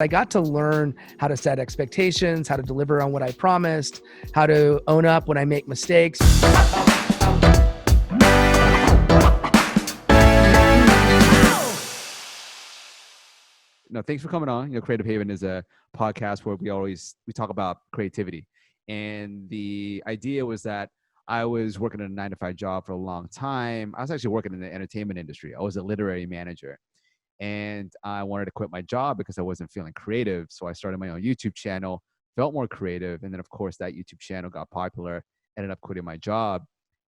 I got to learn how to set expectations, how to deliver on what I promised, how to own up when I make mistakes. No, thanks for coming on. Creative Haven is a podcast where we talk about creativity. And the idea was that I was working in a 9-to-5 job for a long time. I was actually working in the entertainment industry. I was a literary manager. And I wanted to quit my job because I wasn't feeling creative. So I started my own YouTube channel, felt more creative. And then, of course, that YouTube channel got popular, ended up quitting my job.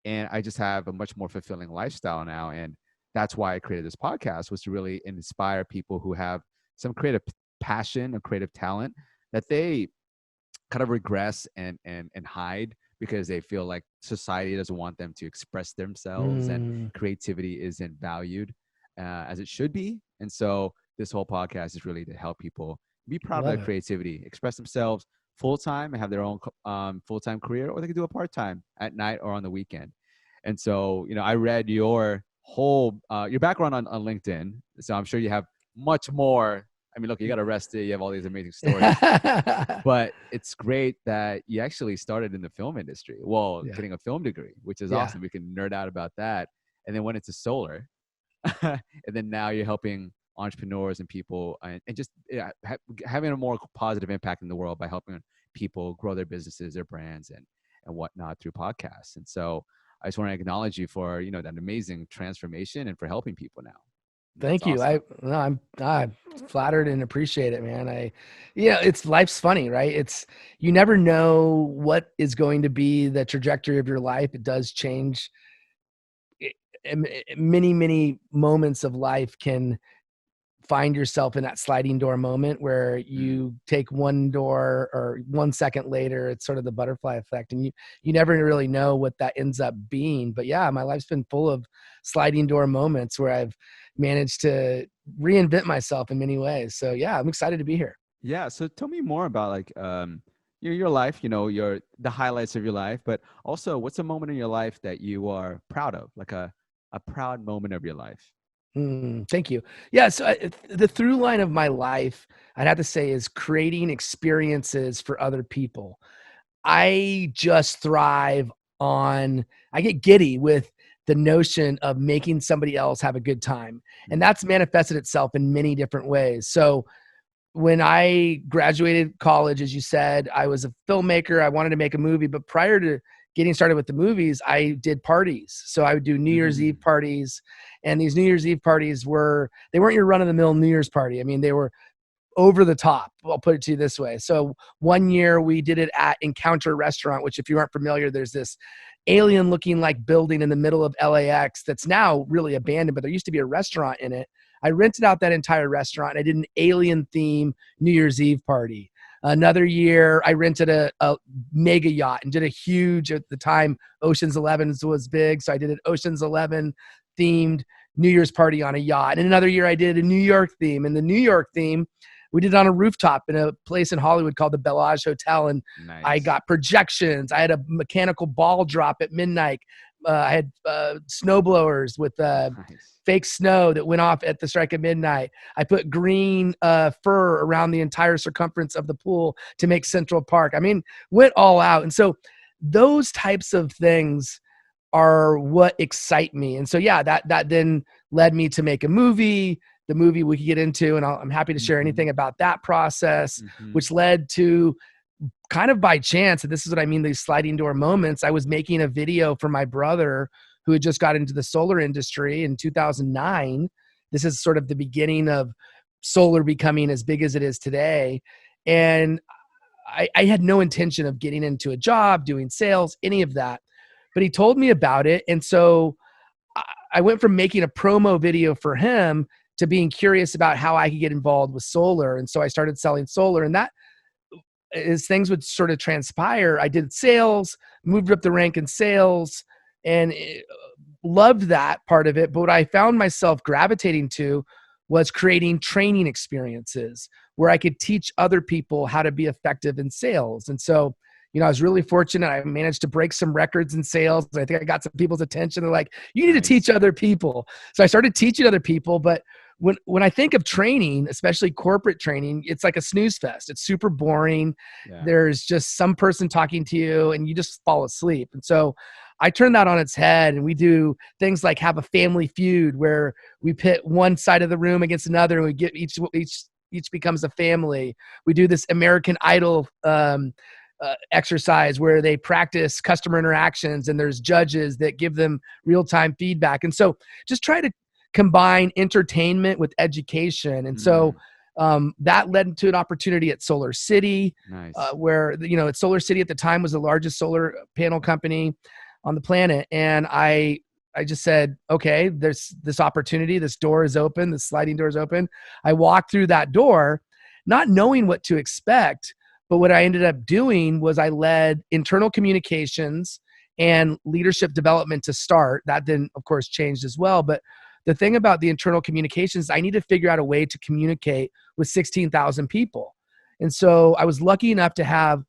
And I just have a much more fulfilling lifestyle now. And that's why I created this podcast, was to really inspire people who have some creative passion or creative talent that they kind of regress and hide because they feel like society doesn't want them to express themselves and creativity isn't valued as it should be. And so this whole podcast is really to help people be proud of their creativity, express themselves full-time and have their own full-time career, or they can do it part-time at night or on the weekend. And so, I read your whole, your background on LinkedIn. So I'm sure you have much more. I mean, look, you got arrested, you have all these amazing stories, but it's great that you actually started in the film industry. Well, getting a film degree, which is awesome. We can nerd out about that. And then went into solar. And then now you're helping entrepreneurs and people and just having a more positive impact in the world by helping people grow their businesses, their brands and whatnot through podcasts. And so I just want to acknowledge you for, that amazing transformation and for helping people now. Thank you. Awesome. I'm flattered and appreciate it, man. It's life's funny, right? You never know what is going to be the trajectory of your life. It does change. Many, many moments of life can find yourself in that sliding door moment where you take one door or 1 second later, it's sort of the butterfly effect. And you never really know what that ends up being. But yeah, my life's been full of sliding door moments where I've managed to reinvent myself in many ways. So yeah, I'm excited to be here. Yeah. So tell me more about your life, the highlights of your life, but also what's a moment in your life that you are proud of, like a proud moment of your life? Thank you. Yeah. So the through line of my life, I'd have to say, is creating experiences for other people. I just thrive I get giddy with the notion of making somebody else have a good time. And that's manifested itself in many different ways. So when I graduated college, as you said, I was a filmmaker. I wanted to make a movie, but prior to getting started with the movies, I did parties. So I would do New Year's Eve parties, and these New Year's Eve parties they weren't your run-of-the-mill New Year's party. I mean, they were over the top. I'll put it to you this way. So one year we did it at Encounter Restaurant, which, if you aren't familiar, there's this alien looking like building in the middle of LAX that's now really abandoned, but there used to be a restaurant in it. I rented out that entire restaurant and I did an alien theme New Year's Eve party. Another year, I rented a mega yacht and did a huge, at the time, Ocean's 11 was big. So I did an Ocean's 11 themed New Year's party on a yacht. And another year I did a New York theme. And the New York theme, we did it on a rooftop in a place in Hollywood called the Bellage Hotel. And nice. I got projections. I had a mechanical ball drop at midnight. I had snow blowers with fake snow that went off at the strike of midnight. I put green fur around the entire circumference of the pool to make Central Park. I mean, went all out. And so those types of things are what excite me. And so, yeah, that then led me to make a movie. The movie we could get into, and I'm happy to share anything about that process, which led to, kind of by chance, and this is what I mean, these sliding door moments. I was making a video for my brother who had just got into the solar industry in 2009. This is sort of the beginning of solar becoming as big as it is today. And I had no intention of getting into a job, doing sales, any of that. But he told me about it. And so I went from making a promo video for him to being curious about how I could get involved with solar. And so I started selling solar. And that, as things would sort of transpire, I did sales, moved up the rank in sales, and loved that part of it. But what I found myself gravitating to was creating training experiences where I could teach other people how to be effective in sales. And so, I was really fortunate. I managed to break some records in sales. I think I got some people's attention. They're like, you need to teach other people. So I started teaching other people. But when I think of training, especially corporate training, it's like a snooze fest. It's super boring. Yeah. There's just some person talking to you and you just fall asleep. And so I turn that on its head, and we do things like have a family feud where we pit one side of the room against another, and we get each becomes a family. We do this American Idol exercise where they practice customer interactions, and there's judges that give them real-time feedback. And so just try to combine entertainment with education. And so that led to an opportunity at Solar City, Nice. where, at Solar City at the time was the largest solar panel company on the planet. And I just said, okay, there's this opportunity. This door is open. The sliding door is open. I walked through that door, not knowing what to expect. But what I ended up doing was I led internal communications and leadership development to start. That then, of course, changed as well. But the thing about the internal communications, I need to figure out a way to communicate with 16,000 people. And so I was lucky enough to have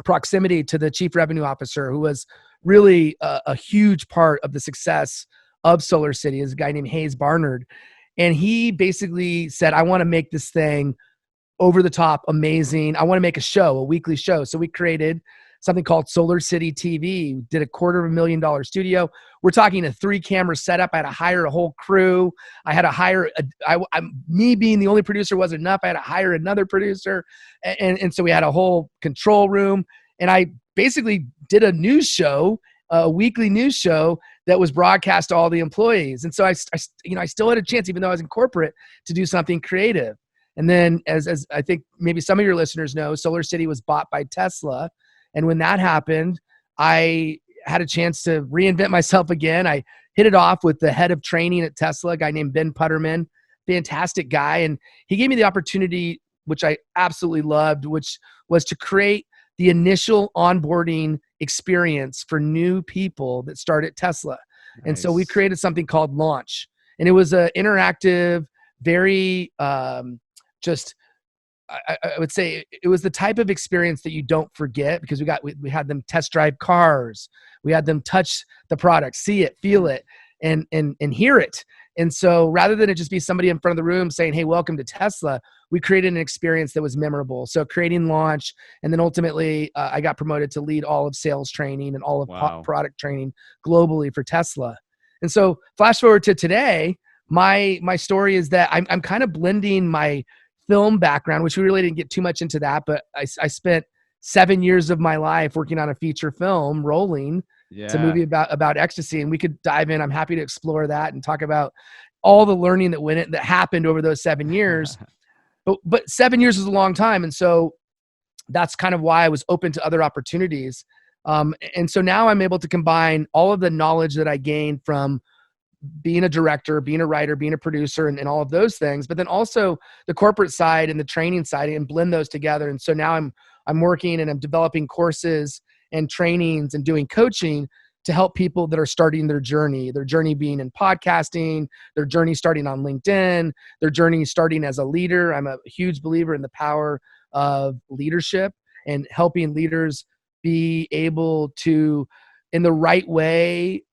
proximity to the chief revenue officer, who was really a huge part of the success of Solar City, is a guy named Hayes Barnard. And he basically said, I want to make this thing over the top amazing. I want to make a weekly show. So we created something called Solar City TV. We did a $250,000 studio. We're talking a 3-camera setup. I had to hire a whole crew. I had to hire, me being the only producer wasn't enough. I had to hire another producer. And so we had a whole control room. And I basically did a news show, a weekly news show that was broadcast to all the employees. And so I still had a chance, even though I was in corporate, to do something creative. And then, as I think maybe some of your listeners know, Solar City was bought by Tesla. And when that happened, I had a chance to reinvent myself again. I hit it off with the head of training at Tesla, a guy named Ben Putterman, fantastic guy. And he gave me the opportunity, which I absolutely loved, which was to create the initial onboarding experience for new people that start at Tesla. Nice. And so we created something called Launch. And it was an interactive, very I would say it was the type of experience that you don't forget, because we had them test drive cars. We had them touch the product, see it, feel it, and hear it. And so rather than it just be somebody in front of the room saying, hey, welcome to Tesla, we created an experience that was memorable. So creating Launch, and then ultimately I got promoted to lead all of sales training and all of product training globally for Tesla. And so flash forward to today, my story is that I'm kind of blending my film background, which we really didn't get too much into that, but I spent 7 years of my life working on a feature film, Rolling. Yeah. It's a movie about ecstasy, and we could dive in. I'm happy to explore that and talk about all the learning that happened over those 7 years. But 7 years is a long time, and so that's kind of why I was open to other opportunities. And so now I'm able to combine all of the knowledge that I gained from being a director, being a writer, being a producer, and all of those things, but then also the corporate side and the training side, and blend those together. And so now I'm working and I'm developing courses and trainings and doing coaching to help people that are starting their journey being in podcasting, their journey starting on LinkedIn, their journey starting as a leader. I'm a huge believer in the power of leadership and helping leaders be able to, in the right way,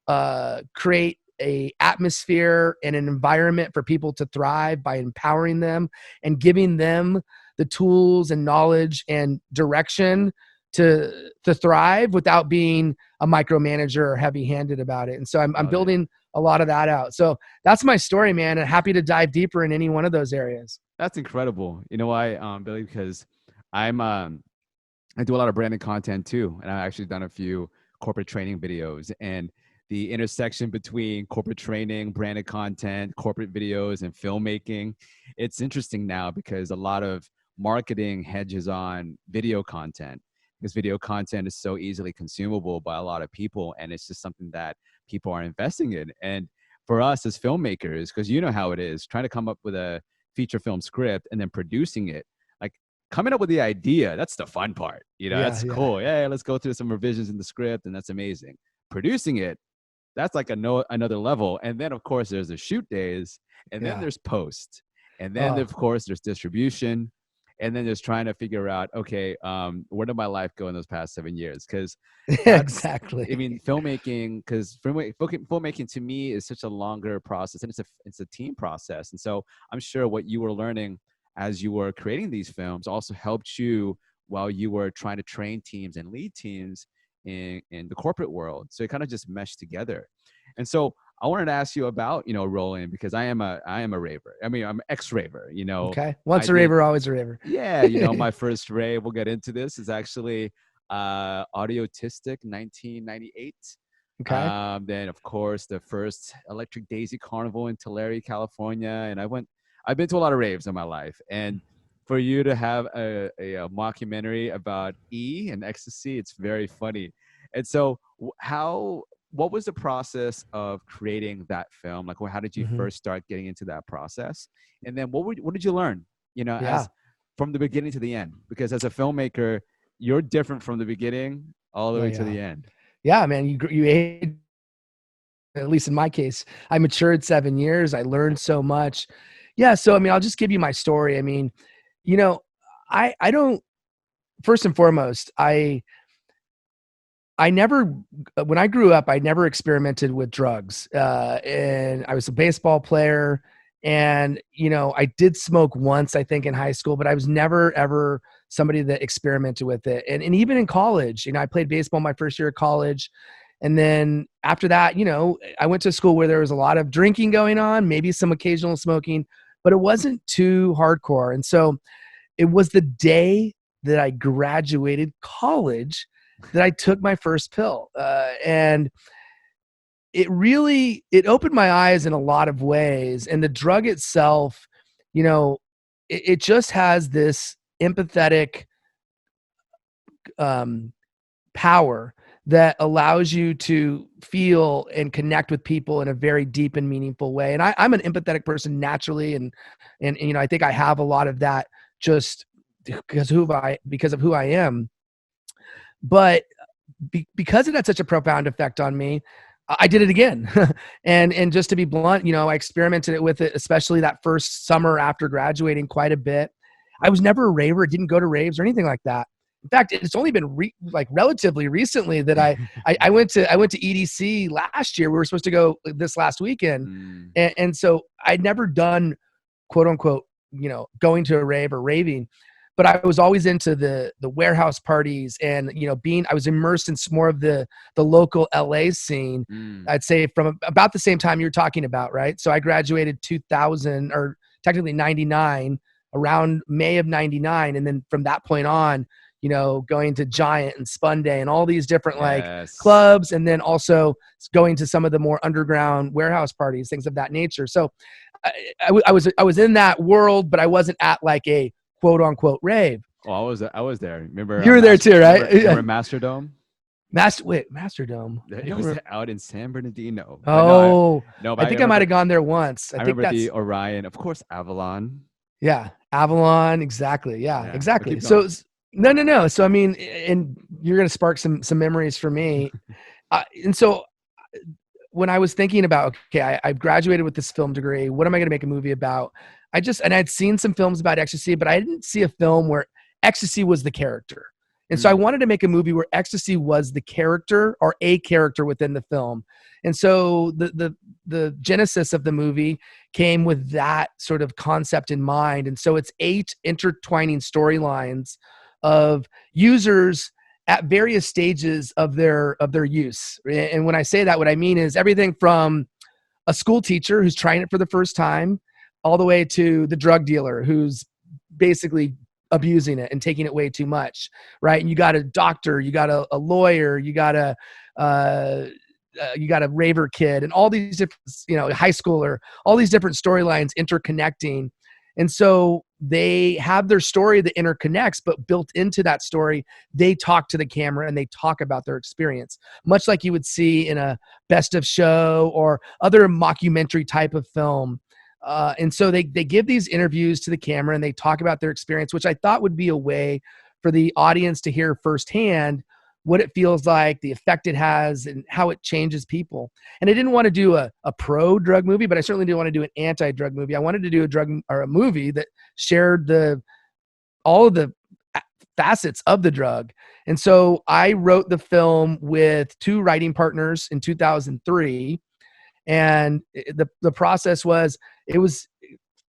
create a atmosphere and an environment for people to thrive by empowering them and giving them the tools and knowledge and direction to thrive without being a micromanager or heavy-handed about it. And so I'm building a lot of that out. So that's my story, man, and happy to dive deeper in any one of those areas. That's incredible. You know why, Billy? Because I do a lot of branding content too, and I've actually done a few corporate training videos, and the intersection between corporate training, branded content, corporate videos, and filmmaking. It's interesting now because a lot of marketing hedges on video content, because video content is so easily consumable by a lot of people, and it's just something that people are investing in. And for us as filmmakers, because you know how it is, trying to come up with a feature film script and then producing it, like coming up with the idea, that's the fun part. That's cool. Yeah, let's go through some revisions in the script, and that's amazing. Producing it, that's like another level. And then, of course, there's the shoot days, and then there's post. And then, of course, there's distribution. and then just trying to figure out, okay, where did my life go in those past 7 years? Because that's, I Exactly. mean, filmmaking, because filmmaking to me is such a longer process, and it's a team process. And so I'm sure what you were learning as you were creating these films also helped you while you were trying to train teams and lead teams in the corporate world. So it kind of just meshed together. And so I wanted to ask you about, rolling, because I am a raver. I mean, I'm ex-raver, Okay. I Once a did, raver, always a raver. yeah, my first rave, we'll get into this, is actually Audiotistic 1998. Okay. Then of course the first Electric Daisy Carnival in Tulare, California. And I've been to a lot of raves in my life. And for you to have a mockumentary about E and ecstasy, it's very funny. And so what was the process of creating that film? Like, how did you Hmm. first start getting into that process? And then what did you learn, Yeah. as from the beginning to the end? Because as a filmmaker, you're different from the beginning all the Oh way to yeah. the end. Yeah, man. You age, at least in my case, I matured 7 years. I learned so much. Yeah. So, I mean, I'll just give you my story. I mean, you know, I don't, first and foremost, I never, when I grew up, I never experimented with drugs. And I was a baseball player. And, I did smoke once, I think, in high school, but I was never, ever somebody that experimented with it. And even in college, I played baseball my first year of college. And then after that, I went to a school where there was a lot of drinking going on, maybe some occasional smoking, but it wasn't too hardcore. And so it was the day that I graduated college that I took my first pill. And it opened my eyes in a lot of ways. And the drug itself, you know, it just has this empathetic um, power that allows you to feel and connect with people in a very deep and meaningful way. And I'm an empathetic person naturally, and I think I have a lot of that just because of who I am. But because it had such a profound effect on me, I did it again. And just to be blunt, I experimented with it, especially that first summer after graduating, quite a bit. I was never a raver, didn't go to raves or anything like that. In fact, it's only been like relatively recently that I went to EDC last year. We were supposed to go this last weekend, Mm, and so I'd never done quote unquote, going to a rave or raving, but I was always into the warehouse parties, and I was immersed in some more of the local LA scene. mm. I'd say from about the same time you're talking about, right? So I graduated 2000, or technically 99, around May of 99, and then from that point on, going to Giant and Spun Day and all these different like Yes. clubs, and then also going to some of the more underground warehouse parties, things of that nature. So I was in that world, but I wasn't at like a quote unquote rave. Oh, I was there. Remember You were there too, remember right? Masterdome? Masterdome. I It don't was remember. out in San Bernardino. But Oh, no, but I I think I might remember have gone there once. I I think remember the that's, Orion, of course, Avalon. yeah, Avalon. Exactly. Yeah, Yeah, but exactly. keep So going. no, no, no. So I mean, and you're gonna spark some memories for me. And so when I was thinking about, okay, I've graduated with this film degree. What am I going to make a movie about? And I'd seen some films about ecstasy, but I didn't see a film where ecstasy was the character. And so I Mm, wanted to make a movie where ecstasy was the character or a character within the film. And so the genesis of the movie came with that sort of concept in mind. And so it's 8 intertwining storylines of users at various stages of their use. And when I say that, what I mean is everything from a school teacher who's trying it for the first time, all the way to the drug dealer who's basically abusing it and taking it way too much, right? And you got a doctor, you got a lawyer, uh, you got a raver kid, and all these different, high schooler, all these different storylines interconnecting. And so they have their story that interconnects, but built into that story, they talk to the camera and they talk about their experience, much like you would see in a best of show or other mockumentary type of film. And so they give these interviews to the camera and they talk about their experience, which I thought would be a way for the audience to hear firsthand what it feels like, the effect it has, and how it changes people. And I didn't want to do a pro drug movie, but I certainly didn't want to do an anti drug movie. I wanted to do a drug or a movie that shared the all of the facets of the drug. And so I wrote the film with 2 writing partners in 2003. And the process was, it was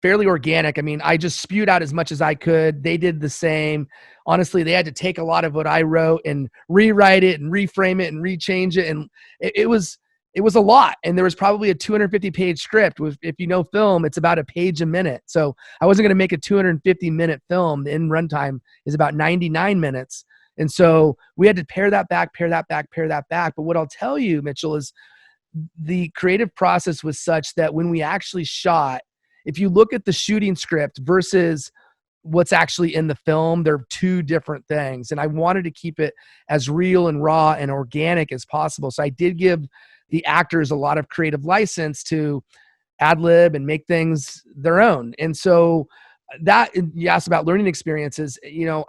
fairly organic. I mean, I just spewed out as much as I could. They did the same. Honestly, they had to take a lot of what I wrote and rewrite it and reframe it and rechange it. And it was a lot. And there was probably a 250-page script. If you know film, it's about a page a minute. So I wasn't going to make a 250-minute film. The in runtime is about 99 minutes. And so we had to pare that back, pare that back, pare that back. But what I'll tell you, Mitchell, is the creative process was such that when we actually shot, if you look at the shooting script versus what's actually in the film, they're 2 different things. And I wanted to keep it as real and raw and organic as possible. So I did give the actors a lot of creative license to ad lib and make things their own. And so that, you asked about learning experiences,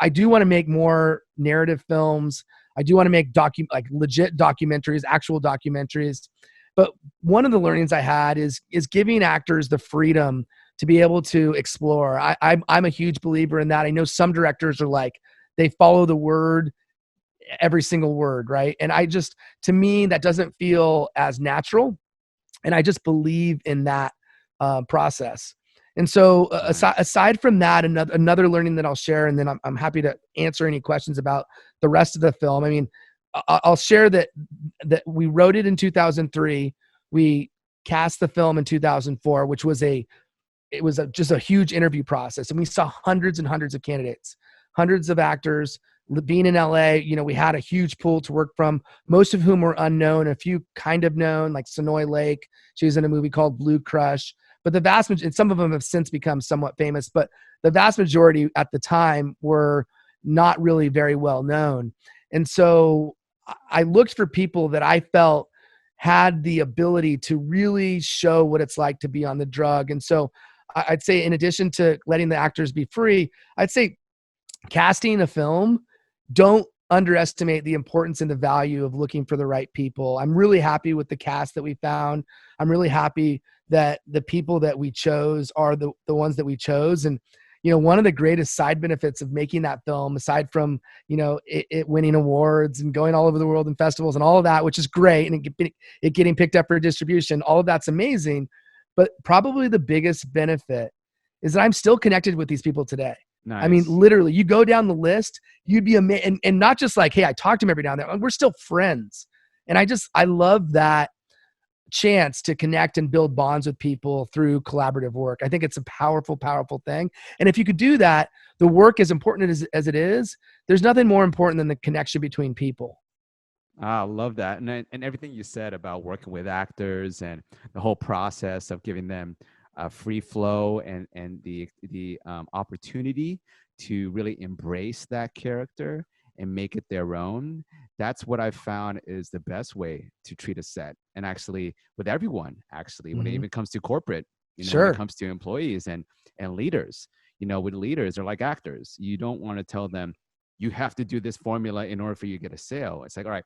I do want to make more narrative films. I do want to make like legit documentaries, actual documentaries. But one of the learnings I had is giving actors the freedom to be able to explore. I'm a huge believer in that. I know some directors are like, they follow the word, every single word, right? And to me, that doesn't feel as natural. And I just believe in that process. And so aside from that, another learning that I'll share, and then I'm happy to answer any questions about the rest of the film. I mean, I'll share that we wrote it in 2003. We cast the film in 2004, which was just a huge interview process. And we saw hundreds and hundreds of candidates, hundreds of actors. Being in LA, we had a huge pool to work from, most of whom were unknown, a few kind of known, like Sonoy Lake. She was in a movie called Blue Crush. But the vast majority, and some of them have since become somewhat famous, but the vast majority at the time were not really very well known. And so I looked for people that I felt had the ability to really show what it's like to be on the drug. And so I'd say, in addition to letting the actors be free, I'd say casting a film, don't underestimate the importance and the value of looking for the right people. I'm really happy with the cast that we found. I'm really happy that the people that we chose are the ones that we chose. And, one of the greatest side benefits of making that film, aside from, it winning awards and going all over the world in festivals and all of that, which is great, and it getting picked up for distribution, all of that's amazing. But probably the biggest benefit is that I'm still connected with these people today. Nice. I mean, literally, you go down the list, you'd be amazed. And not just like, hey, I talked to him every now and then. We're still friends. And I love that chance to connect and build bonds with people through collaborative work. I think it's a powerful, powerful thing. And if you could do that, the work, as important as it is, there's nothing more important than the connection between people. I love that. And everything you said about working with actors and the whole process of giving them a free flow and the opportunity to really embrace that character and make it their own. That's what I've found is the best way to treat a set. And actually with everyone, when it even comes to corporate, Sure. when it comes to employees and leaders, with leaders, they're like actors. You don't want to tell them, you have to do this formula in order for you to get a sale. It's like, all right,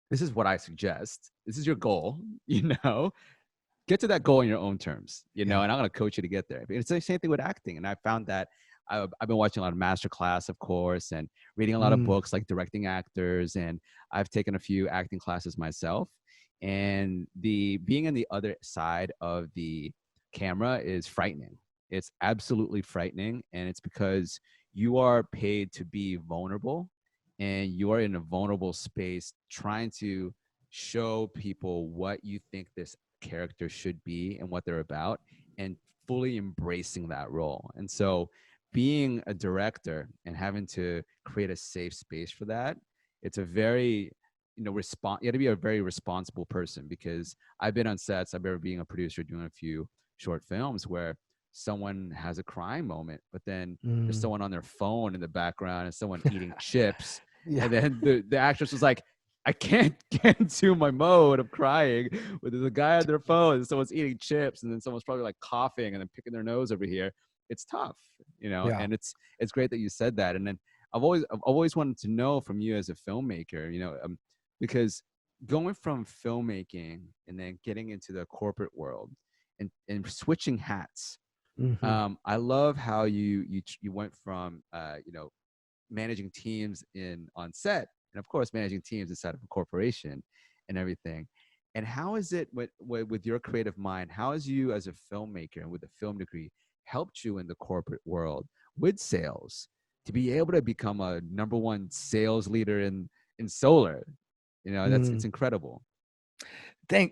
this is what I suggest. This is your goal, get to that goal in your own terms, and I'm going to coach you to get there. But it's the same thing with acting. And I found that I've been watching a lot of masterclass, of course, and reading a lot of books like Directing Actors. And I've taken a few acting classes myself. And being on the other side of the camera is frightening. It's absolutely frightening. And it's because you are paid to be vulnerable, and you are in a vulnerable space trying to show people what you think this character should be and what they're about, and fully embracing that role. And so being a director and having to create a safe space for that, it's a very, you have to be a very responsible person, because I've been on sets, I've been being a producer doing a few short films where someone has a crying moment, but then there's someone on their phone in the background and someone eating chips. And then the actress was like, I can't get into my mode of crying, but there's a guy on their phone and someone's eating chips, and then someone's probably like coughing and then picking their nose over here. It's tough, and it's great that you said that. And then I've always wanted to know from you as a filmmaker, because going from filmmaking and then getting into the corporate world and switching hats, Mhm. I love how you went from managing teams in on set, and of course managing teams inside of a corporation and everything. And how is it with your creative mind? How has you as a filmmaker and with a film degree helped you in the corporate world with sales to be able to become a number one sales leader in solar? That's it's Mm. incredible.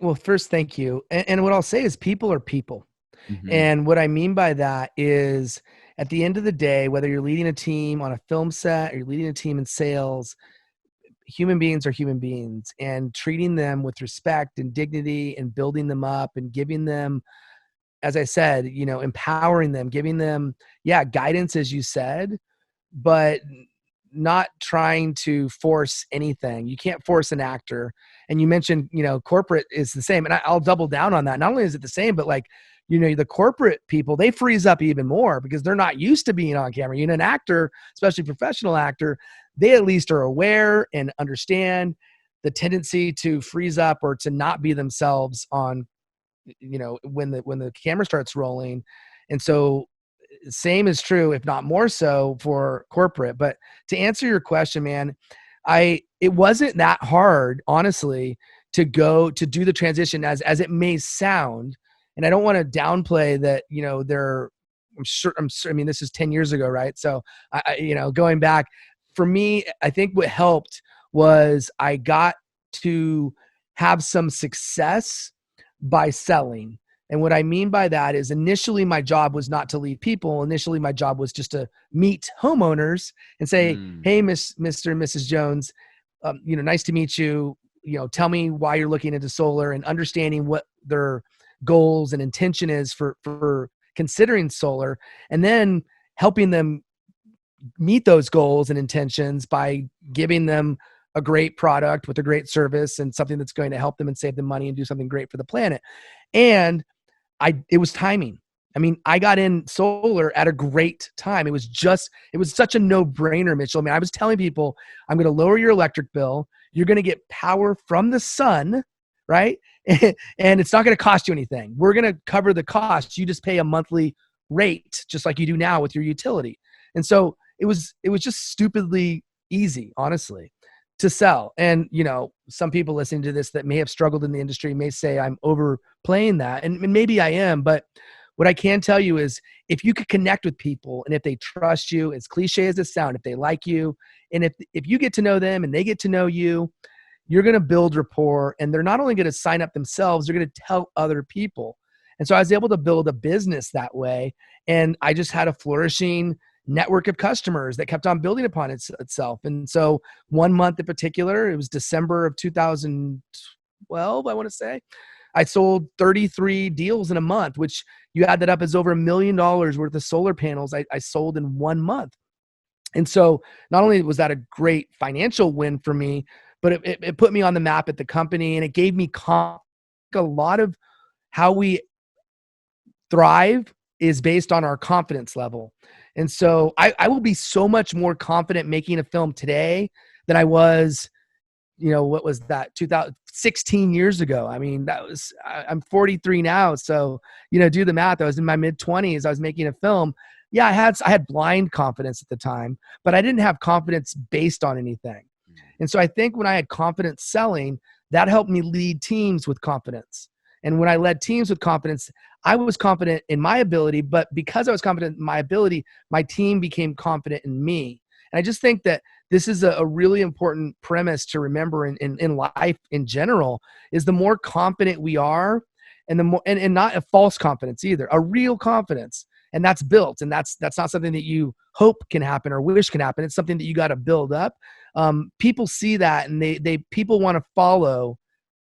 Well, first, thank you. And what I'll say is people are people. Mm-hmm. And what I mean by that is at the end of the day, whether you're leading a team on a film set or you're leading a team in sales, human beings are human beings, and treating them with respect and dignity and building them up and giving them, as I said, empowering them, giving them, yeah, guidance, as you said, but not trying to force anything. You can't force an actor. And you mentioned, corporate is the same. And I'll double down on that. Not only is it the same, but like, the corporate people, they freeze up even more because they're not used to being on camera. An actor, especially professional actor, they at least are aware and understand the tendency to freeze up or to not be themselves on, when the camera starts rolling. And so same is true, if not more so, for corporate. But to answer your question, man, it wasn't that hard, honestly, to go to do the transition as it may sound. And I don't want to downplay that, I mean, this is 10 years ago, right? So going back for me, I think what helped was I got to have some success by selling. And what I mean by that is initially my job was not to lead people. Initially my job was just to meet homeowners and say, Mm. "Hey, Mr. and Mrs. Jones, nice to meet you. Tell me why you're looking into solar," and understanding what their goals and intention is for considering solar, and then helping them meet those goals and intentions by giving them a great product with a great service and something that's going to help them and save them money and do something great for the planet. And it was timing. I mean, I got in solar at a great time. It was such a no-brainer, Mitchell. I mean, I was telling people, I'm going to lower your electric bill. You're going to get power from the sun, right? And it's not going to cost you anything. We're going to cover the cost. You just pay a monthly rate, just like you do now with your utility. And so it was just stupidly easy, honestly, to sell. And, some people listening to this that may have struggled in the industry may say I'm overplaying that. And maybe I am, but what I can tell you is if you could connect with people and if they trust you, as cliche as it sounds, if they like you, and if you get to know them and they get to know you, you're going to build rapport, and they're not only going to sign up themselves, they're going to tell other people. And so I was able to build a business that way. And I just had a flourishing network of customers that kept on building upon itself. And so one month in particular, it was December of 2012, I want to say, I sold 33 deals in a month, which you add that up as over $1 million worth of solar panels I sold in one month. And so not only was that a great financial win for me, but it put me on the map at the company, and it gave me a lot of how we thrive is based on our confidence level. And so I will be so much more confident making a film today than I was, what was that, 2016 years ago. I mean, I'm 43 now. So, do the math. I was in my mid 20s. I was making a film. Yeah, I had blind confidence at the time, but I didn't have confidence based on anything. And so I think when I had confidence selling, that helped me lead teams with confidence. And when I led teams with confidence, I was confident in my ability, but because I was confident in my ability, my team became confident in me. And I just think that this is a really important premise to remember in life in general, is the more confident we are, and the more, and not a false confidence either, a real confidence. And that's built. And that's not something that you hope can happen or wish can happen. It's something that you got to build up. People see that, and people want to follow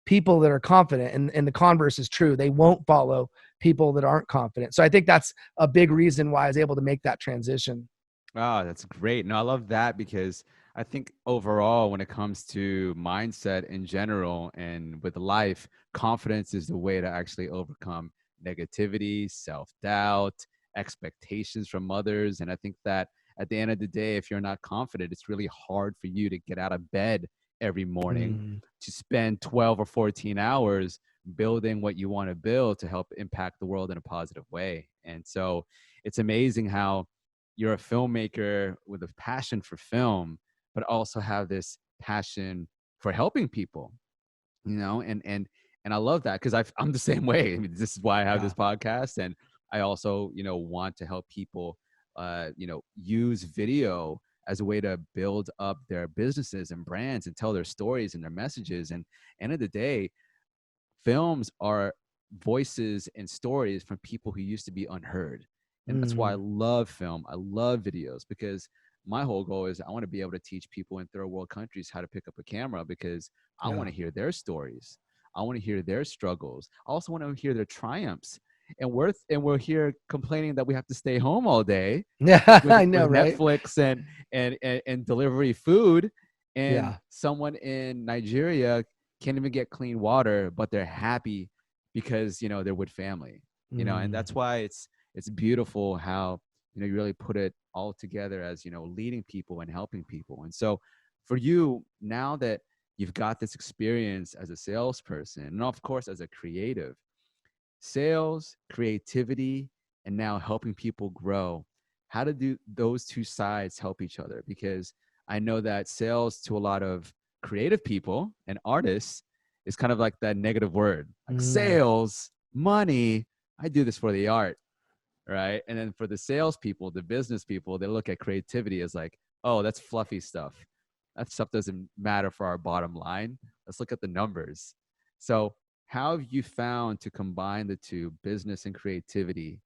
people that are confident, and the converse is true. They won't follow people that aren't confident. So I think that's a big reason why I was able to make that transition. Oh, that's great. No, I love that because I think overall, when it comes to mindset in general and with life, confidence is the way to actually overcome negativity, self doubt, expectations from others. And I think that at the end of the day, if you're not confident, it's really hard for you to get out of bed every morning Mm. to spend 12 or 14 hours building what you want to build to help impact the world in a positive way. And so it's amazing how you're a filmmaker with a passion for film, but also have this passion for helping people, and I love that because I'm the same way. I mean, this is why I have Yeah. this podcast, and I also want to help people use video as a way to build up their businesses and brands and tell their stories and their messages. And end of the day, films are voices and stories from people who used to be unheard. And that's why I Mm. love film. I love videos because my whole goal is I want to be able to teach people in third world countries how to pick up a camera because I want Yeah. to hear their stories. I want to hear their struggles. I also want to hear their triumphs. And we're here complaining that we have to stay home all day Yeah, with I know, with right? Netflix and delivery food, and Yeah. someone in Nigeria can't even get clean water, but they're happy because they're with family. And Mm. that's why it's beautiful how you really put it all together as leading people and helping people. And so for you, now that you've got this experience as a salesperson and of course as a creative, sales, creativity, and now helping people grow, how do those two sides help each other? Because I know that sales to a lot of creative people and artists is kind of like that negative word, like Mm. sales, money. I do this for the art, right? And then for the salespeople, the business people, they look at creativity as like, oh, that's fluffy stuff. That stuff doesn't matter for our bottom line. Let's look at the numbers. So, how have you found to combine the two, business and creativity,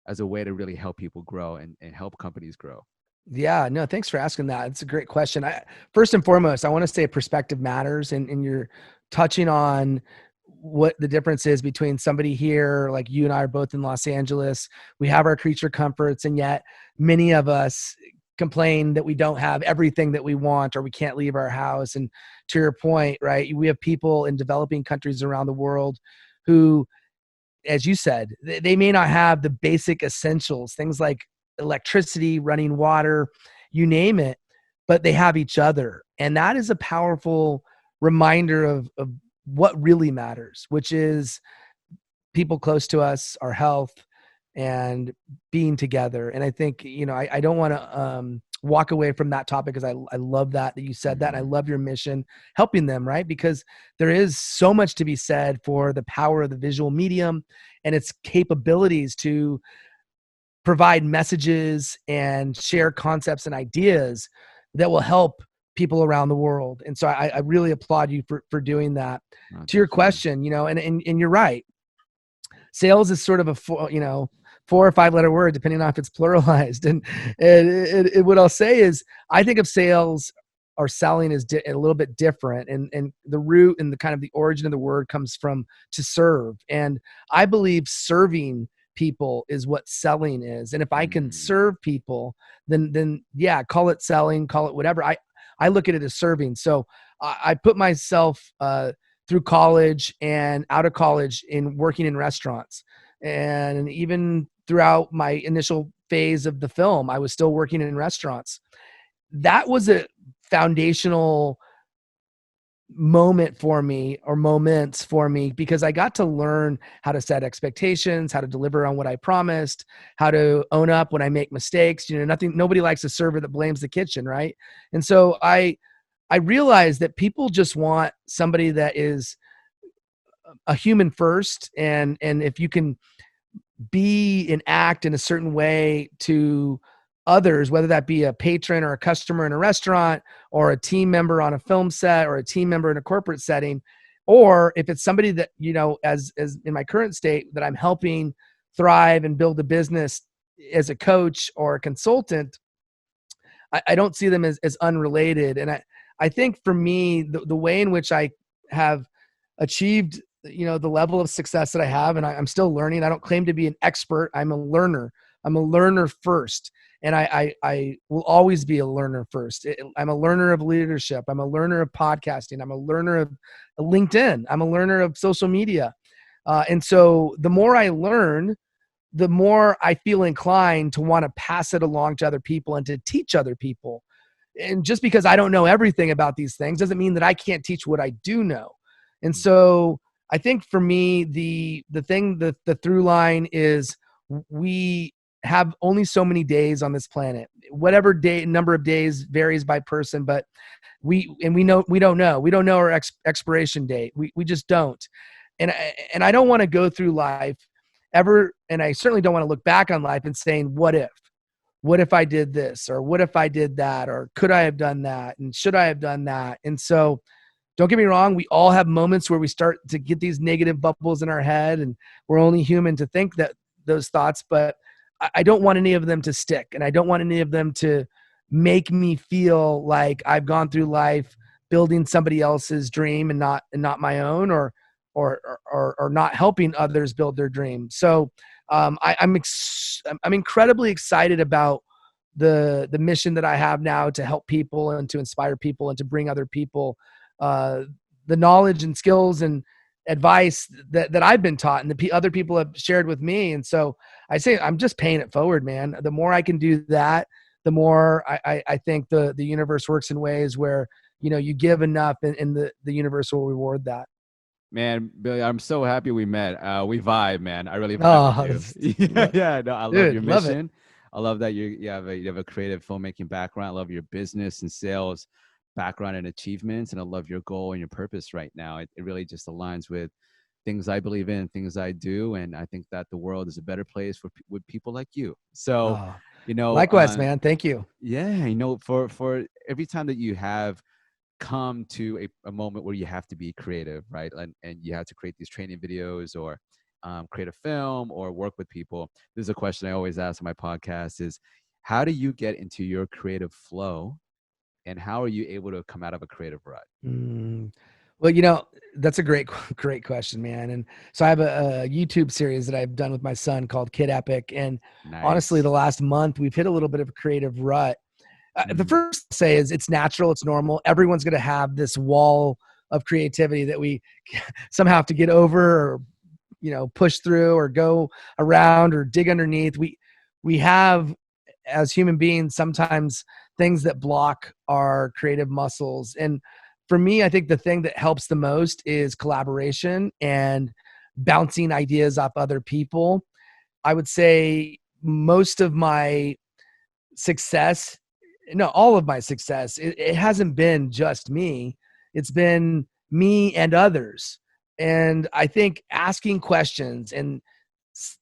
as a way to really help people grow and help companies grow? Yeah, no, thanks for asking that. It's a great question. First and foremost, I want to say perspective matters, and you're touching on what the difference is between somebody here, like you and I are both in Los Angeles. We have our creature comforts, and yet many of us complain that we don't have everything that we want or we can't leave our house. And to your point, right, we have people in developing countries around the world who, as you said, they may not have the basic essentials, things like electricity, running water, you name it, but they have each other. And that is a powerful reminder of what really matters, which is people close to us, our health, and being together. And I think, I don't want to walk away from that topic because I love that you said that. And I Mm-hmm. love your mission, helping them, right? Because there is so much to be said for the power of the visual medium and its capabilities to provide messages and share concepts and ideas that will help people around the world. And so I really applaud you for doing that. Oh, To your thank you. question, and you're right, sales is sort of a four or five letter word, depending on if it's pluralized. And what I'll say is, I think of sales or selling is a little bit different. And the root and the kind of the origin of the word comes from to serve. And I believe serving people is what selling is. And if I can Mm, serve people, then yeah, call it selling, call it whatever. I look at it as serving. So I put myself through college and out of college in working in restaurants. And even throughout my initial phase of the film, I was still working in restaurants. That was a foundational moment for me, or moments for me, because I got to learn how to set expectations, how to deliver on what I promised, how to own up when I make mistakes. Nobody likes a server that blames the kitchen, right? And so I realized that people just want somebody that is a human first, and if you can be and act in a certain way to others, whether that be a patron or a customer in a restaurant or a team member on a film set or a team member in a corporate setting, or if it's somebody that, as in my current state, that I'm helping thrive and build a business as a coach or a consultant, I don't see them as unrelated. And I think for me, the way in which I have achieved, the level of success that I have, and I'm still learning. I don't claim to be an expert. I'm a learner. I'm a learner first. And I will always be a learner first. I'm a learner of leadership. I'm a learner of podcasting. I'm a learner of LinkedIn. I'm a learner of social media. And so the more I learn, the more I feel inclined to want to pass it along to other people and to teach other people. And just because I don't know everything about these things doesn't mean that I can't teach what I do know. And Mm. so I think for me, the through line is we have only so many days on this planet. Whatever day number of days varies by person, but we know we don't know. We don't know our expiration date. We just don't. And I don't want to go through life ever, and I certainly don't want to look back on life and saying, what if? What if I did this? Or what if I did that? Or could I have done that? And should I have done that? And so don't get me wrong, we all have moments where we start to get these negative bubbles in our head, and we're only human to think that those thoughts, but I don't want any of them to stick, and I don't want any of them to make me feel like I've gone through life building somebody else's dream and not my own, or not helping others build their dream. So I'm incredibly excited about the mission that I have now to help people and to inspire people and to bring other people uh, the knowledge and skills and advice that I've been taught and other people have shared with me. And so I say, I'm just paying it forward, man. The more I can do that, the more I think the universe works in ways where, you give enough and the universe will reward that. Man, Billy, I'm so happy we met. We vibe, man. I really vibe with Oh, you. Yeah, yeah. No, I love your dude, love it. mission. I love that you have a creative filmmaking background. I love your business and sales background and achievements, and I love your goal and your purpose right now. It really just aligns with things I believe in, things I do, and I think that the world is a better place with people like you. So, Oh, you know, likewise, man. Thank you. yeah, for every time that you have come to a moment where you have to be creative, right? And you have to create these training videos or create a film or work with people. This is a question I always ask on my podcast is, how do you get into your creative flow, and how are you able to come out of a creative rut? Mm. Well, that's a great question, man. And so I have a YouTube series that I've done with my son called Kid Epic. And honestly, the Nice. last month we've hit a little bit of a creative rut. The Mm, first thing to say is it's natural, it's normal. Everyone's going to have this wall of creativity that we somehow have to get over, or push through, or go around, or dig underneath. We have, as human beings, sometimes things that block our creative muscles. And for me, I think the thing that helps the most is collaboration and bouncing ideas off other people. I would say most of my success, no, all of my success, it hasn't been just me. It's been me and others. And I think asking questions and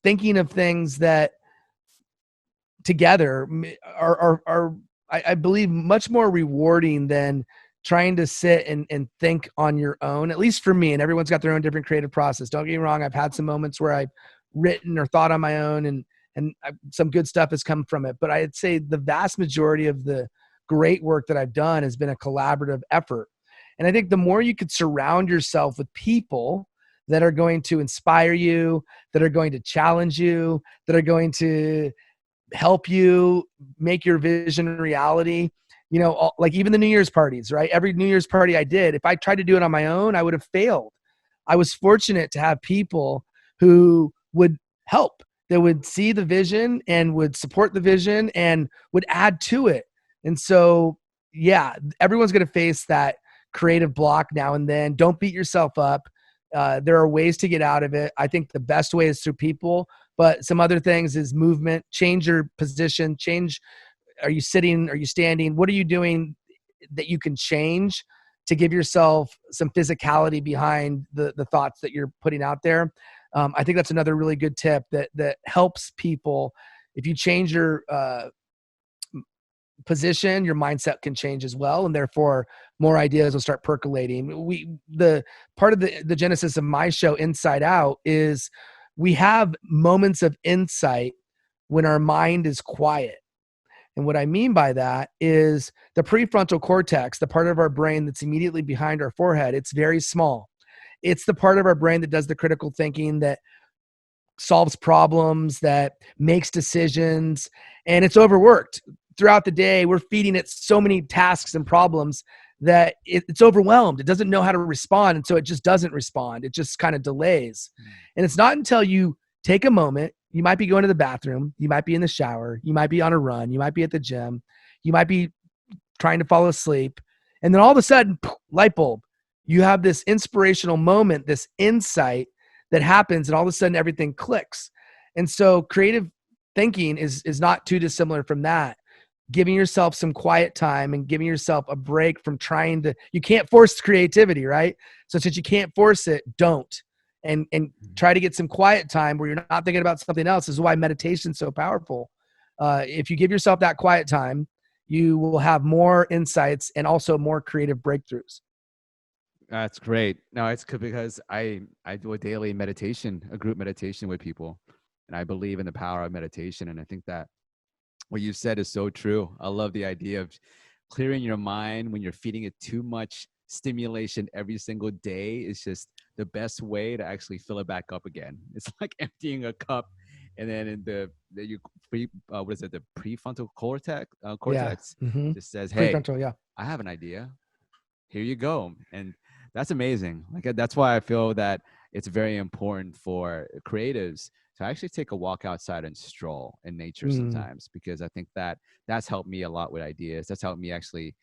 thinking of things that together are I believe much more rewarding than trying to sit and think on your own, at least for me. And everyone's got their own different creative process. Don't get me wrong. I've had some moments where I've written or thought on my own, and some good stuff has come from it. But I'd say the vast majority of the great work that I've done has been a collaborative effort. And I think the more you could surround yourself with people that are going to inspire you, that are going to challenge you, that are going to help you make your vision reality. Like even the New Year's parties, right? Every New Year's party I did, if I tried to do it on my own, I would have failed. I was fortunate to have people who would help, that would see the vision and would support the vision and would add to it. And so, yeah, everyone's going to face that creative block now and then. Don't beat yourself up. There are ways to get out of it. I think the best way is through people, but some other things is movement. Change your position. Change. Are you sitting? Are you standing? What are you doing that you can change to give yourself some physicality behind the thoughts that you're putting out there? I think that's another really good tip that helps people. If you change your position, your mindset can change as well, and therefore more ideas will start percolating. The part of the genesis of my show, Inside Out, is we have moments of insight when our mind is quiet. And what I mean by that is the prefrontal cortex, the part of our brain that's immediately behind our forehead, it's very small. It's the part of our brain that does the critical thinking, that solves problems, that makes decisions, and it's overworked. Throughout the day, we're feeding it so many tasks and problems that it's overwhelmed. It doesn't know how to respond, and so it just doesn't respond. It just kind of delays. And it's not until you take a moment, you might be going to the bathroom, you might be in the shower, you might be on a run, you might be at the gym, you might be trying to fall asleep. And then all of a sudden, light bulb, you have this inspirational moment, this insight that happens, and all of a sudden everything clicks. And so creative thinking is not too dissimilar from that. Giving yourself some quiet time and giving yourself a break from trying to, you can't force creativity, right? So since you can't force it, don't. And try to get some quiet time where you're not thinking about something else. This is why meditation is so powerful. If you give yourself that quiet time, you will have more insights and also more creative breakthroughs. That's great. No, it's good because I do a daily meditation, a group meditation with people, and I believe in the power of meditation. And I think that what you said is so true. I love the idea of clearing your mind when you're feeding it too much stimulation every single day. Is just the best way to actually fill it back up again. It's like emptying a cup, and then in the what is it? The prefrontal cortex Yeah. just says, "Hey, Prefrontal, yeah. I have an idea. Here you go." And that's amazing. Like that's why I feel that it's very important for creatives to actually take a walk outside and stroll in nature sometimes, because I think that that's helped me a lot with ideas. That's helped me actually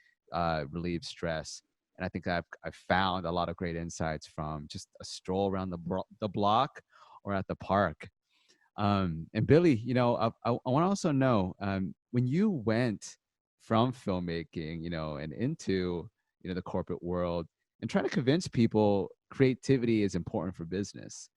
relieve stress. And I think I've found a lot of great insights from just a stroll around the block or at the park. And Billy, I want to also know, when you went from filmmaking, and into, the corporate world and trying to convince people creativity is important for business.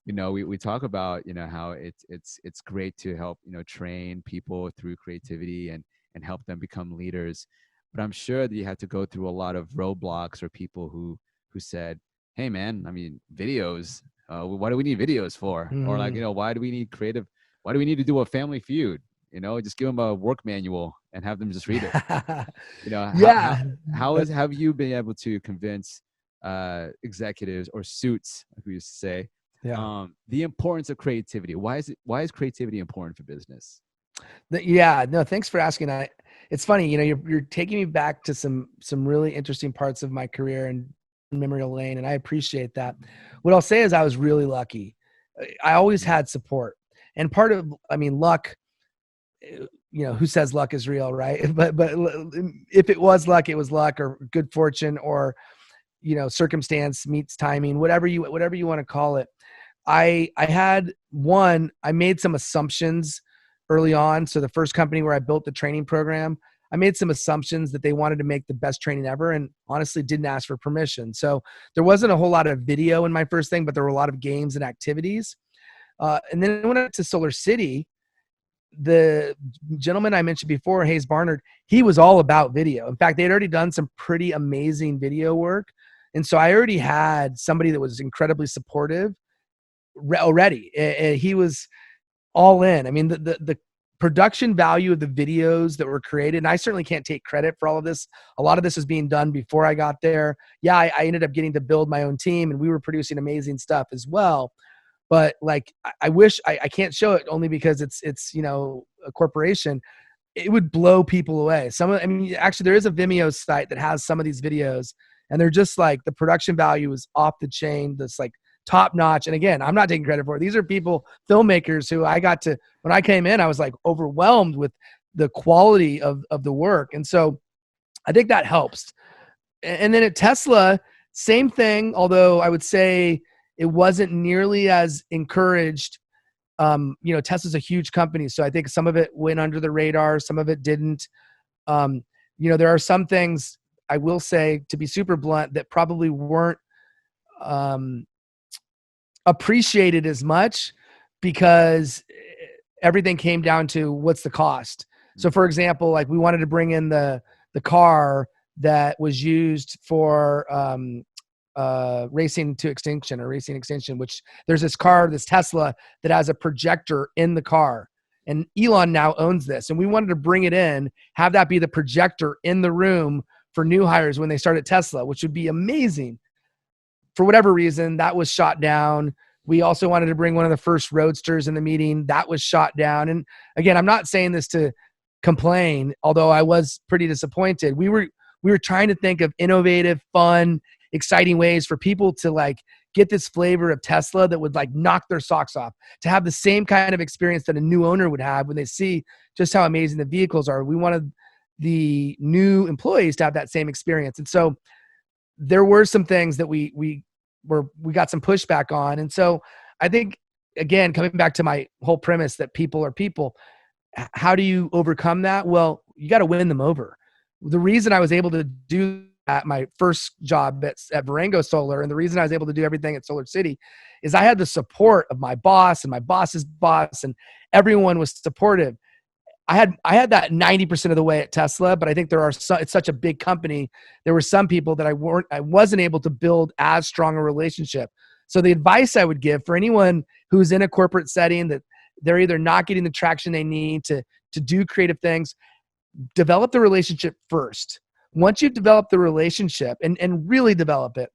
We talk about, how it's great to help, train people through creativity and help them become leaders. But I'm sure that you had to go through a lot of roadblocks or people who said, "Hey man, I mean, videos, what do we need videos for?" Or like, why do we need creative? Why do we need to do a Family Feud? Just give them a work manual and have them just read it. Yeah. Have you been able to convince executives or suits, like we used to say, the importance of creativity? Why is creativity important for business? Yeah, no, thanks for asking. It's funny, you're taking me back to some really interesting parts of my career and memory lane, and I appreciate that. What I'll say is I was really lucky. I always had support, and part of, luck. Who says luck is real, right? But if it was luck, it was luck or good fortune or circumstance meets timing, whatever you want to call it. I made some assumptions early on. So the first company where I built the training program, I made some assumptions that they wanted to make the best training ever, and honestly didn't ask for permission. So there wasn't a whole lot of video in my first thing, but there were a lot of games and activities. And then when I went to Solar City, the gentleman I mentioned before, Hayes Barnard, he was all about video. In fact, they had already done some pretty amazing video work. And so I already had somebody that was incredibly supportive already. And he was all in. I mean, the production value of the videos that were created, and I certainly can't take credit for all of this. A lot of this was being done before I got there. Yeah, I ended up getting to build my own team, and we were producing amazing stuff as well. But like, I wish I can't show it only because it's a corporation. It would blow people away. Actually, there is a Vimeo site that has some of these videos, and they're just like, the production value is off the chain. That's like top notch. And again, I'm not taking credit for it. These are people, filmmakers who when I came in, I was like overwhelmed with the quality of the work. And so I think that helps. And then at Tesla, same thing, although I would say it wasn't nearly as encouraged. Tesla's a huge company, so I think some of it went under the radar, some of it didn't. There are some things, I will say, to be super blunt, that probably weren't appreciated as much, because everything came down to what's the cost. So for example, like, we wanted to bring in the car that was used for racing extinction, which there's this Tesla that has a projector in the car, and Elon now owns this. And we wanted to bring it in, have that be the projector in the room for new hires when they start at Tesla, which would be amazing. For whatever reason, that was shot down. We also wanted to bring one of the first roadsters in the meeting. That was shot down. And again, I'm not saying this to complain, although I was pretty disappointed. We were trying to think of innovative, fun, exciting ways for people to like get this flavor of Tesla that would like knock their socks off, to have the same kind of experience that a new owner would have when they see just how amazing the vehicles are. We wanted the new employees to have that same experience. And so there were some things that we got some pushback on. And so I think, again, coming back to my whole premise that people are people, how do you overcome that? Well, you got to win them over. The reason I was able to do that, my first job at Varango Solar, and the reason I was able to do everything at Solar City is I had the support of my boss and my boss's boss, and everyone was supportive. I had that 90% of the way at Tesla, but I think it's such a big company. There were some people that I wasn't able to build as strong a relationship. So the advice I would give for anyone who's in a corporate setting that they're either not getting the traction they need to do creative things, develop the relationship first. Once you've developed the relationship and really develop it,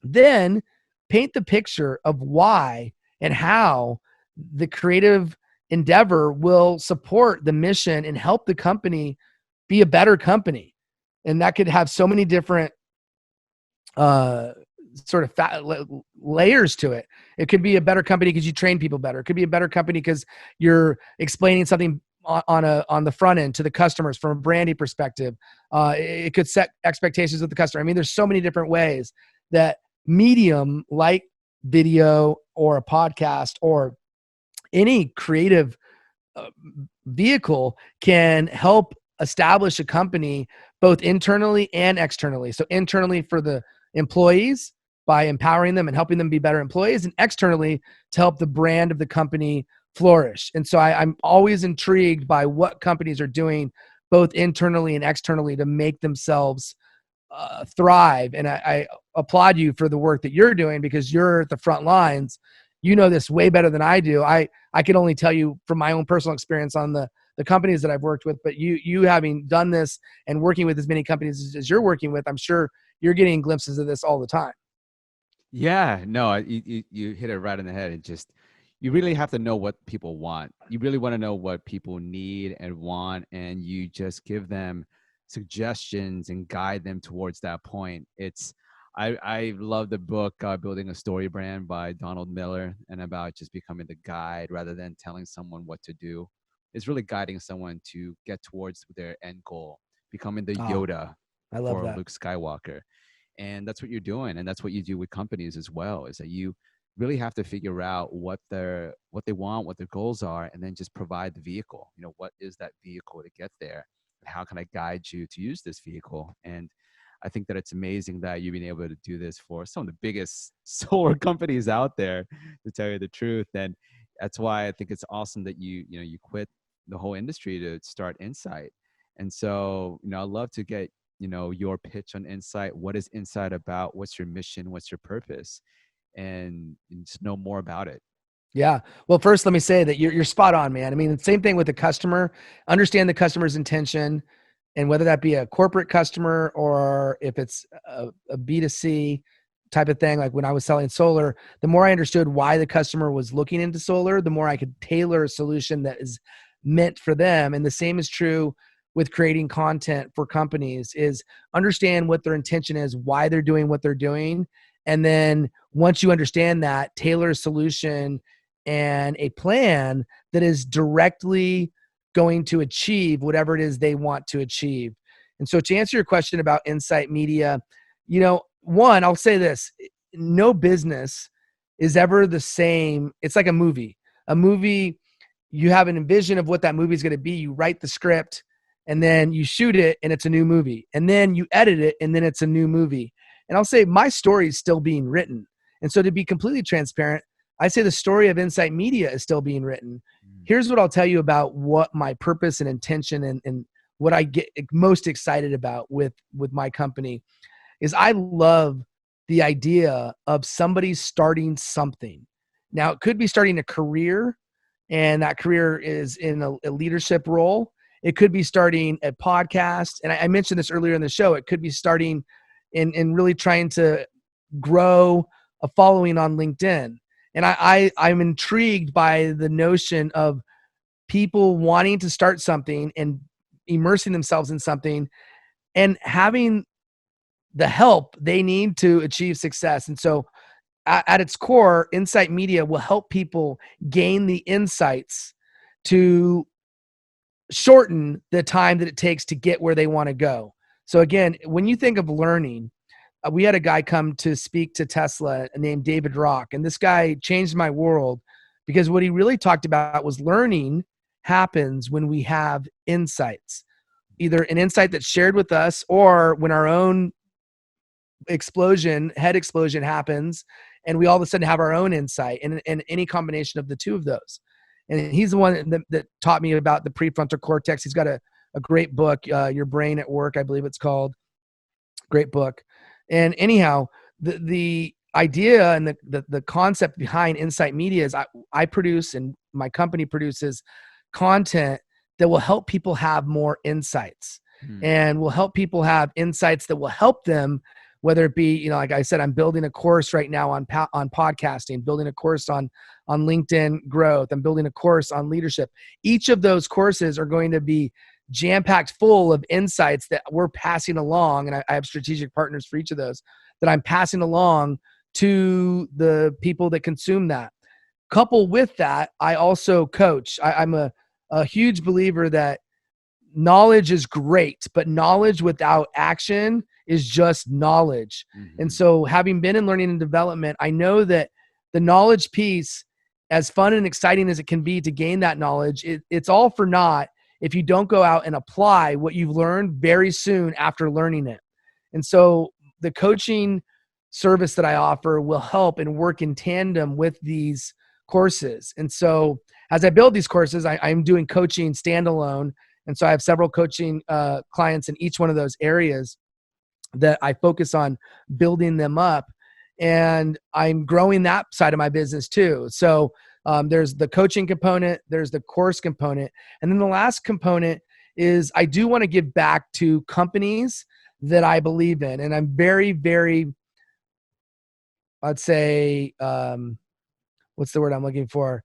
then paint the picture of why and how the creative endeavor will support the mission and help the company be a better company. And that could have so many different sort of layers to it. It could be a better company because you train people better. It could be a better company because you're explaining something on the front end to the customers from a branding perspective. It could set expectations with the customer. I mean, there's so many different ways that medium like video or a podcast or any creative vehicle can help establish a company both internally and externally. So internally for the employees by empowering them and helping them be better employees, and externally to help the brand of the company flourish. And so I'm always intrigued by what companies are doing both internally and externally to make themselves thrive. And I applaud you for the work that you're doing because you're at the front lines. You know this way better than I do. I can only tell you from my own personal experience on the companies that I've worked with, but you having done this and working with as many companies as you're working with, I'm sure you're getting glimpses of this all the time. Yeah, no, you hit it right in the head. It just, you really have to know what people want. You really want to know what people need and want, and you just give them suggestions and guide them towards that point. I love the book Building a Story Brand by Donald Miller, and about just becoming the guide rather than telling someone what to do. It's really guiding someone to get towards their end goal, becoming the Oh, Yoda I love for that. Luke Skywalker. And that's what you're doing, and that's what you do with companies as well, is that you really have to figure out what they want, what their goals are, and then just provide the vehicle. What is that vehicle to get there, and how can I guide you to use this vehicle? And I think that it's amazing that you've been able to do this for some of the biggest solar companies out there, to tell you the truth. And that's why I think it's awesome that you quit the whole industry to start Insight. And so I'd love to get your pitch on Insight. What is Insight about? What's your mission? What's your purpose? And just know more about it. Yeah. Well, first, let me say that you're spot on, man. I mean, the same thing with the customer. Understand the customer's intention, and whether that be a corporate customer or if it's a B2C type of thing, like when I was selling solar, the more I understood why the customer was looking into solar, the more I could tailor a solution that is meant for them. And the same is true with creating content for companies, is understand what their intention is, why they're doing what they're doing. And then once you understand that, tailor a solution and a plan that is directly going to achieve whatever it is they want to achieve. And so to answer your question about Insight Media, one, I'll say this: no business is ever the same. It's like a movie. A movie, you have an vision of what that movie is going to be. You write the script and then you shoot it and it's a new movie. And then you edit it and then it's a new movie. And I'll say my story is still being written. And so to be completely transparent, I say the story of Insight Media is still being written. Here's what I'll tell you about what my purpose and intention and what I get most excited about with my company is I love the idea of somebody starting something. Now, it could be starting a career, and that career is in a leadership role. It could be starting a podcast. And I mentioned this earlier in the show. It could be starting in really trying to grow a following on LinkedIn. And I'm intrigued by the notion of people wanting to start something and immersing themselves in something and having the help they need to achieve success. And so at its core, Insight Media will help people gain the insights to shorten the time that it takes to get where they want to go. So again, when you think of learning, we had a guy come to speak to Tesla named David Rock, and this guy changed my world because what he really talked about was learning happens when we have insights, either an insight that's shared with us or when our own head explosion happens, and we all of a sudden have our own insight, and any combination of the two of those. And he's the one that taught me about the prefrontal cortex. He's got a great book, Your Brain at Work, I believe it's called. Great book. And anyhow, the idea and the concept behind Insight Media is I produce, and my company produces content that will help people have more insights, and will help people have insights that will help them, whether it be, like I said, I'm building a course right now on podcasting, building a course on LinkedIn growth. I'm building a course on leadership. Each of those courses are going to be jam-packed full of insights that we're passing along. And I have strategic partners for each of those that I'm passing along to the people that consume that. Coupled with that, I also coach. I'm a huge believer that knowledge is great, but knowledge without action is just knowledge. And so having been in learning and development, I know that the knowledge piece, as fun and exciting as it can be to gain that knowledge, it's all for naught if you don't go out and apply what you've learned very soon after learning it. And so the coaching service that I offer will help and work in tandem with these courses. And so as I build these courses, I'm doing coaching standalone. And so I have several coaching clients in each one of those areas that I focus on building them up. And I'm growing that side of my business too. So there's the coaching component, there's the course component. And then the last component is I do want to give back to companies that I believe in. And I'm very, very, I'd say, what's the word I'm looking for?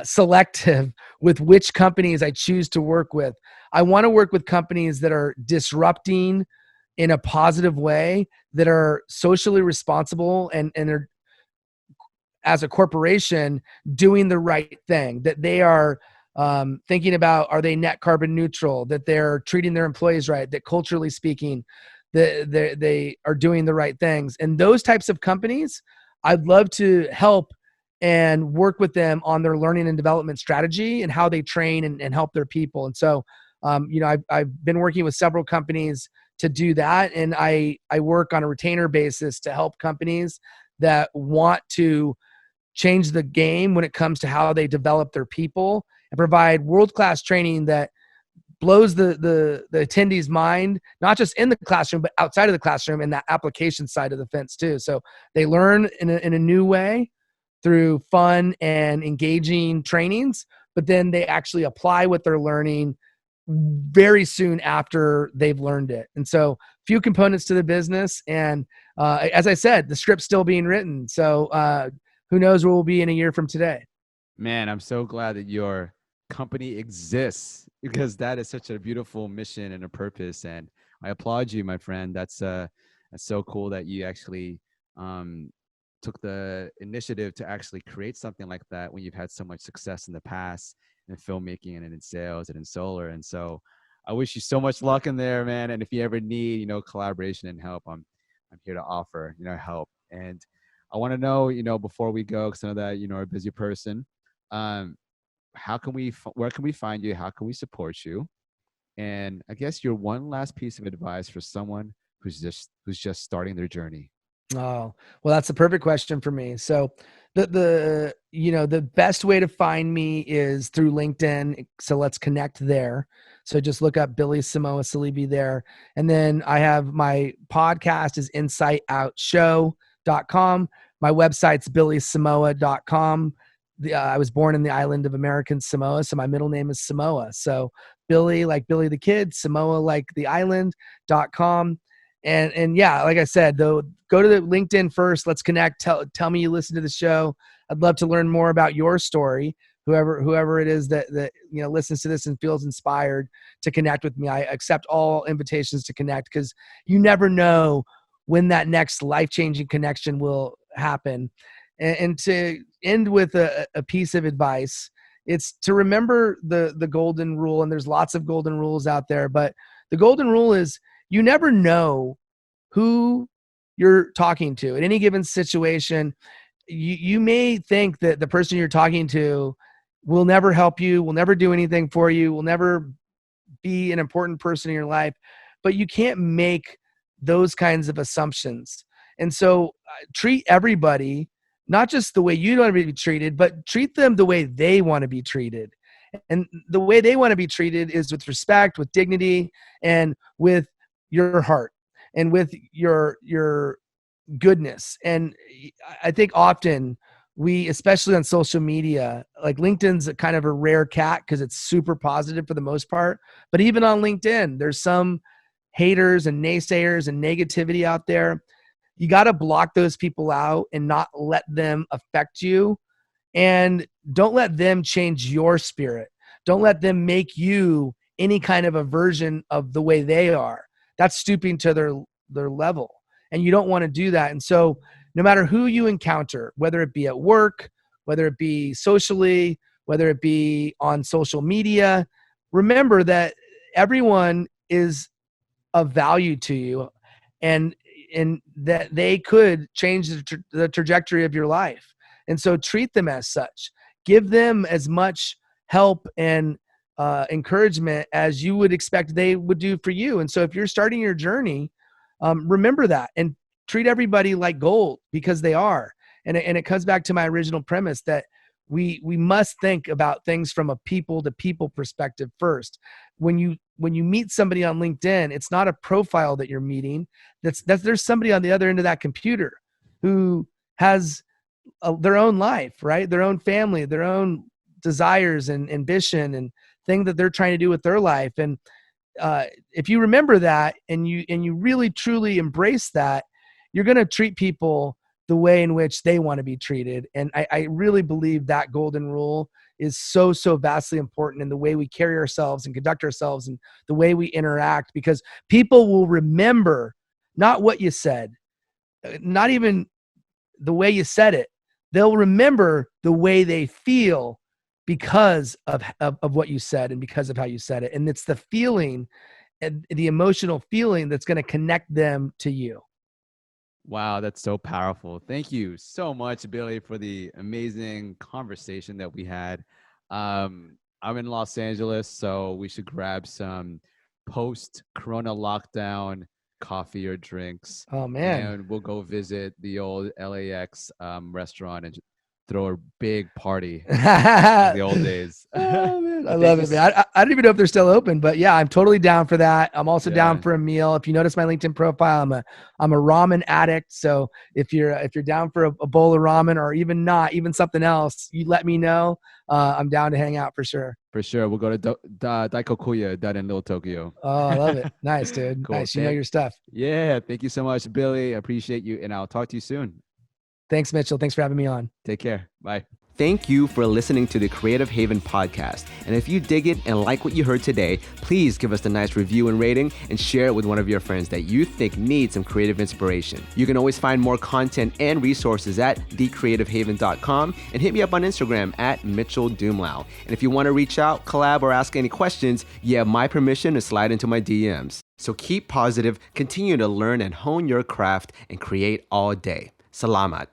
Selective with which companies I choose to work with. I want to work with companies that are disrupting in a positive way, that are socially responsible, and are, as a corporation, doing the right thing, that they are thinking about, are they net carbon neutral, that they're treating their employees right, that culturally speaking, they are doing the right things. And those types of companies, I'd love to help and work with them on their learning and development strategy and how they train and help their people. And so, I've been working with several companies to do that. And I work on a retainer basis to help companies that want to change the game when it comes to how they develop their people and provide world-class training that blows the attendee's mind, not just in the classroom, but outside of the classroom, and that application side of the fence too. So they learn in a new way through fun and engaging trainings, but then they actually apply what they're learning very soon after they've learned it. And so few components to the business. And as I said, the script's still being written. So who knows where we'll be in a year from today. Man, I'm so glad that your company exists, because that is such a beautiful mission and a purpose. And I applaud you, my friend. That's so cool that you actually took the initiative to actually create something like that when you've had so much success in the past in filmmaking and in sales and in solar. And so I wish you so much luck in there, man. And if you ever need, collaboration and help, I'm here to offer, help. And I want to know, before we go, because I know that, are a busy person, where can we find you? How can we support you? And I guess your one last piece of advice for someone who's just starting their journey. Oh, well, that's the perfect question for me. So the best way to find me is through LinkedIn. So let's connect there. So just look up Billy Samoa Salibi there. And then I have my podcast is insightoutShow.com. My website's billysamoa.com. I was born in the island of American Samoa, so my middle name is Samoa. So Billy, like Billy the Kid, Samoa, like the island.com. And yeah, like I said, though, go to the LinkedIn first. Let's connect. Tell me you listen to the show. I'd love to learn more about your story. Whoever it is that listens to this and feels inspired to connect with me, I accept all invitations to connect, because you never know when that next life-changing connection will happen. And to end with a piece of advice It's to remember the golden rule, and there's lots of golden rules out there, but the golden rule is you never know who you're talking to at any given situation. You may think that the person you're talking to will never help you, will never do anything for you, will never be an important person in your life, but you can't make those kinds of assumptions. And so treat everybody not just the way you want to be treated, but treat them the way they want to be treated. And the way they want to be treated is with respect, with dignity, and with your heart, and with your goodness. And I think often we, especially on social media, like LinkedIn's a kind of a rare cat because it's super positive for the most part. But even on LinkedIn, there's some haters and naysayers and negativity out there. You got to block those people out and not let them affect you. And don't let them change your spirit. Don't let them make you any kind of a version of the way they are. That's stooping to their level. And you don't want to do that. And so no matter who you encounter, whether it be at work, whether it be socially, whether it be on social media, remember that everyone is of value to you, and that they could change the trajectory of your life. And so treat them as such. Give them as much help and encouragement as you would expect they would do for you. And so if you're starting your journey, remember that and treat everybody like gold, because they are. And it comes back to my original premise that we must think about things from a people to people perspective first. When you meet somebody on LinkedIn, it's not a profile that you're meeting. There's somebody on the other end of that computer who has their own life, right? Their own family, their own desires and ambition and thing that they're trying to do with their life. And if you remember that and you really truly embrace that, you're going to treat people the way in which they want to be treated. And I really believe that golden rule is so vastly important in the way we carry ourselves and conduct ourselves and the way we interact, because people will remember not what you said, not even the way you said it. They'll remember the way they feel because of what you said and because of how you said it. And it's the feeling, the emotional feeling, that's going to connect them to you. Wow, that's so powerful. Thank you so much, Billy, for the amazing conversation that we had. I'm in Los Angeles, so we should grab some post-Corona lockdown coffee or drinks. Oh, man. And we'll go visit the old LAX restaurant and throw a big party like the old days. Oh, man. I love it, man. I don't even know if they're still open, but yeah, I'm totally down for that. I'm also down for a meal. If you notice my LinkedIn profile, I'm a ramen addict. So if you're down for a bowl of ramen, or even not, even something else, you let me know. I'm down to hang out for sure. For sure. We'll go to Daikokuya down in Little Tokyo. Oh, I love it. Nice, dude. Cool. Nice. You know your stuff. Yeah. Thank you so much, Billy. I appreciate you. And I'll talk to you soon. Thanks, Mitchell. Thanks for having me on. Take care. Bye. Thank you for listening to the Creative Haven podcast. And if you dig it and like what you heard today, please give us a nice review and rating and share it with one of your friends that you think needs some creative inspiration. You can always find more content and resources at thecreativehaven.com, and hit me up on Instagram at Mitchel Dumlao. And if you want to reach out, collab, or ask any questions, you have my permission to slide into my DMs. So keep positive, continue to learn and hone your craft, and create all day. Salamat.